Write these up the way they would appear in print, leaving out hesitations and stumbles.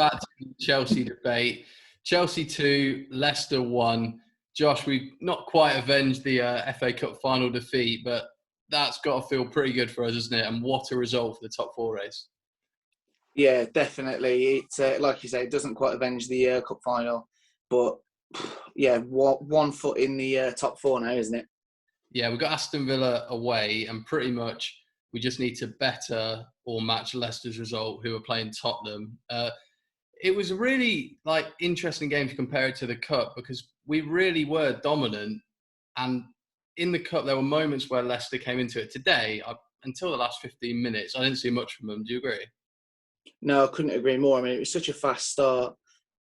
back to the Chelsea debate. Chelsea 2, Leicester 1. Josh, we've not quite avenged the FA Cup final defeat, but that's got to feel pretty good for us, isn't it? And what a result for the top 4 race. Yeah, definitely. It, like you say, it doesn't quite avenge the cup final, but yeah, one foot in the top 4 now, isn't it? Yeah, we've got Aston Villa away, and pretty much we just need to better or match Leicester's result, who are playing Tottenham. It was a really interesting game to compare it to the Cup, because we really were dominant. And in the Cup, there were moments where Leicester came into it. Today, until the last 15 minutes, I didn't see much from them. Do you agree? No, I couldn't agree more. I mean, it was such a fast start.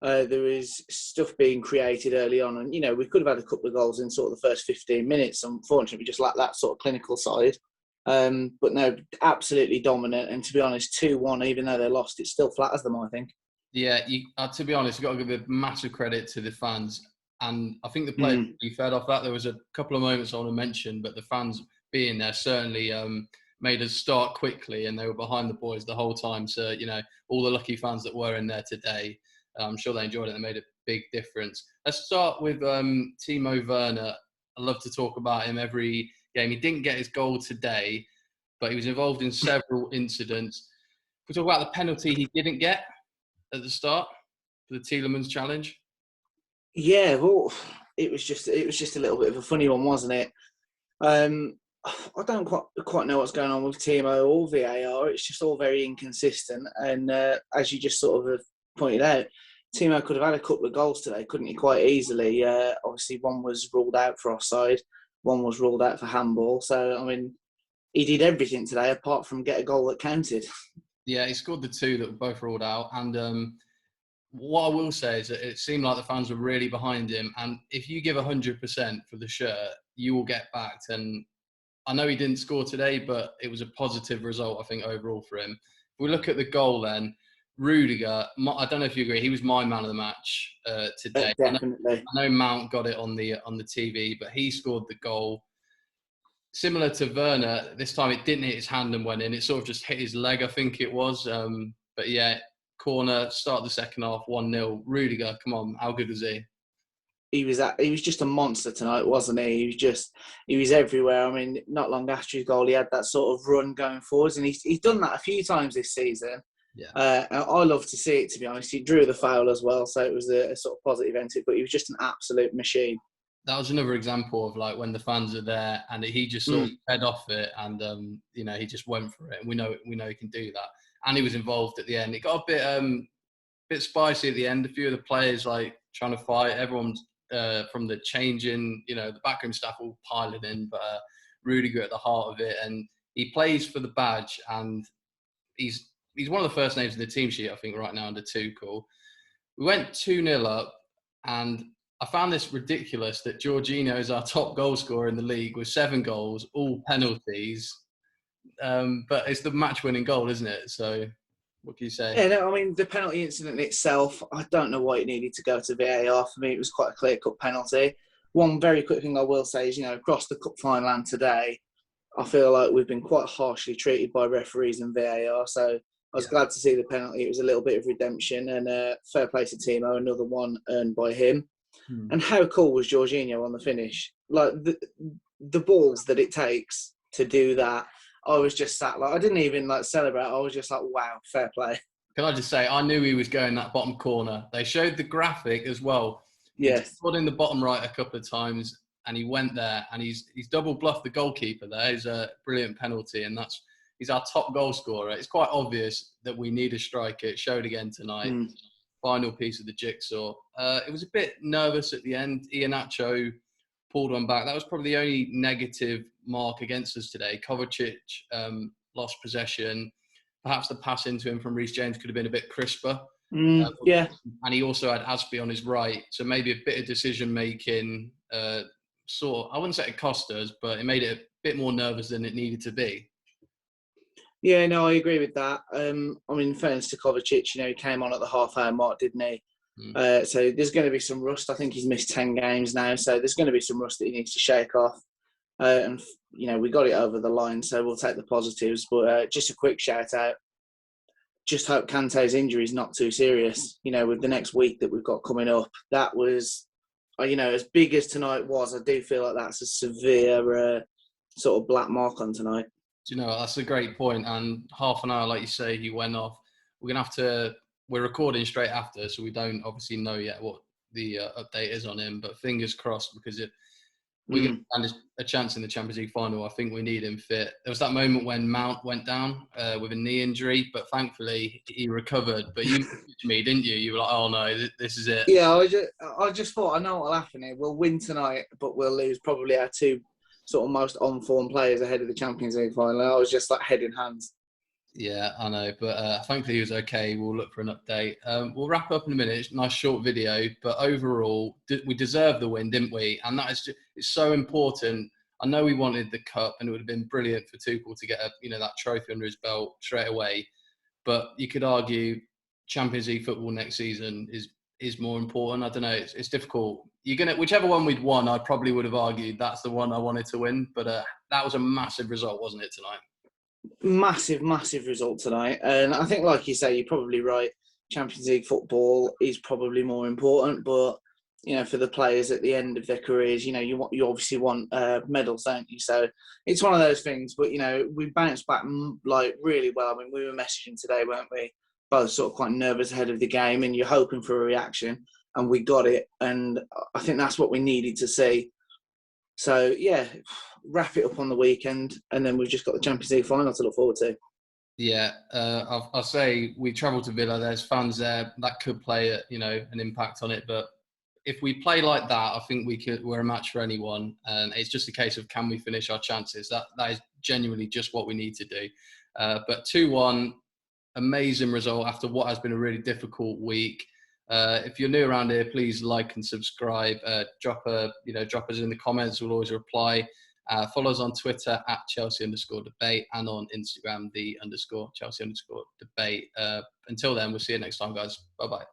There was stuff being created early on, and we could have had a couple of goals in sort of the first 15 minutes. Unfortunately, we just lacked that sort of clinical side. But no, absolutely dominant. And to be honest, 2-1, even though they lost, it still flatters them, I think. Yeah, to be honest, you've got to give a massive credit to the fans. And I think the players really fed off that. There was a couple of moments I want to mention, but the fans being there certainly made us start quickly, and they were behind the boys the whole time. So, all the lucky fans that were in there today, I'm sure they enjoyed it. They made a big difference. Let's start with Timo Werner. I love to talk about him every game. He didn't get his goal today, but he was involved in several incidents. If we talk about the penalty he didn't get at the start for the Tielemans challenge. Yeah, well, it was just a little bit of a funny one, wasn't it? I don't quite know what's going on with Timo or VAR. It's just all very inconsistent. And as you just sort of pointed out, Timo could have had a couple of goals today, couldn't he, quite easily? Obviously, one was ruled out for offside, one was ruled out for handball. So, I mean, he did everything today apart from get a goal that counted. Yeah, he scored the 2 that were both ruled out. And what I will say is that it seemed like the fans were really behind him. And if you give 100% for the shirt, you will get backed. And I know he didn't score today, but it was a positive result, I think, overall for him. If we look at the goal then, Rudiger, I don't know if you agree, he was my man of the match today. Definitely. I know Mount got it on the TV, but he scored the goal. Similar to Werner, this time it didn't hit his hand and went in. It sort of just hit his leg, I think it was. But yeah, corner, start the second half, 1-0. Rudiger, come on, how good was he? He was just a monster tonight, wasn't he? He was everywhere. I mean, not long after his goal, he had that sort of run going forwards, and he's done that a few times this season. Yeah. I love to see it, to be honest. He drew the foul as well, so it was a sort of positive entry, but he was just an absolute machine. That was another example of when the fans are there and he just sort of fed off it, and he just went for it, and we know he can do that. And he was involved at the end. It got a bit spicy at the end. A few of the players trying to fight. Everyone's from the changing, the backroom staff all piling in, but Rudiger at the heart of it, and he plays for the badge, and he's one of the first names in the team sheet, I think, right now under Tuchel. We went 2-0 up, and I found this ridiculous that Jorginho is our top goal scorer in the league with 7 goals, all penalties. But it's the match-winning goal, isn't it? So what can you say? Yeah, no, I mean, the penalty incident itself, I don't know why it needed to go to VAR. For me, it was quite a clear-cut penalty. One very quick thing I will say is, across the cup final and today, I feel like we've been quite harshly treated by referees and VAR. So I was glad to see the penalty. It was a little bit of redemption, and fair play to Timo, another one earned by him. And how cool was Jorginho on the finish? Like the balls that it takes to do that. I was just sat I didn't even celebrate. I was just wow, fair play. Can I just say, I knew he was going that bottom corner. They showed the graphic as well. Yes. He got in the bottom right a couple of times, and he went there, and he's double bluffed the goalkeeper there. It's a brilliant penalty, and he's our top goal scorer. It's quite obvious that we need a striker. It showed again tonight. Final piece of the jigsaw. It was a bit nervous at the end. Iheanacho pulled one back. That was probably the only negative mark against us today. Kovacic lost possession. Perhaps the pass into him from Reece James could have been a bit crisper. Yeah. And he also had Aspi on his right. So maybe a bit of decision-making I wouldn't say it cost us, but it made it a bit more nervous than it needed to be. Yeah, no, I agree with that. I mean, in fairness to Kovacic, he came on at the half-hour mark, didn't he? So there's going to be some rust. I think he's missed 10 games now, so there's going to be some rust that he needs to shake off. And we got it over the line, so we'll take the positives. But just a quick shout-out. just hope Kante's injury is not too serious. You know, with the next week that we've got coming up, that was, you know, as big as tonight was, I do feel like that's a severe sort of black mark on tonight. Do you know, that's a great point. And half an hour, like you say, he went off. We're recording straight after, so we don't obviously know yet what the update is on him, but fingers crossed, because we're going to stand a chance in the Champions League final. I think we need him fit. There was that moment when Mount went down with a knee injury, but thankfully he recovered. But you messaged me, didn't you? You were like, oh no, this is it. Yeah, I just thought, I know what will happen here. We'll win tonight, but we'll lose probably our two sort of most on-form players ahead of the Champions League final. I was just like head in hands. Yeah, I know, but thankfully he was okay. We'll look for an update. We'll wrap up in a minute. Nice short video, but overall, we deserved the win, didn't we? And that is it's so important. I know we wanted the cup, and it would have been brilliant for Tuchel to get that trophy under his belt straight away. But you could argue Champions League football next season is more important. I don't know. It's difficult. Whichever one we'd won, I probably would have argued that's the one I wanted to win. But that was a massive result, wasn't it, tonight? Massive result tonight. And I think, like you say, you're probably right. Champions League football is probably more important, but you know, for the players at the end of their careers, you know, you obviously want medals, don't you? So it's one of those things. But you know, we bounced back like really well. I mean, we were messaging today, weren't we? Both sort of quite nervous ahead of the game, and you're hoping for a reaction, and we got it. And I think that's what we needed to see. So yeah, wrap it up on the weekend, and then we've just got the Champions League final to look forward to. Yeah, I'll say we travelled to Villa. There's fans there that could play an impact on it. But if we play like that, I think we're a match for anyone. And it's just a case of, can we finish our chances? That is genuinely just what we need to do. But 2-1, amazing result after what has been a really difficult week. If you're new around here, please like and subscribe. Drop us in the comments. We'll always reply. Follow us on Twitter at Chelsea_debate and on Instagram _Chelsea_debate. Until then, we'll see you next time, guys. Bye bye.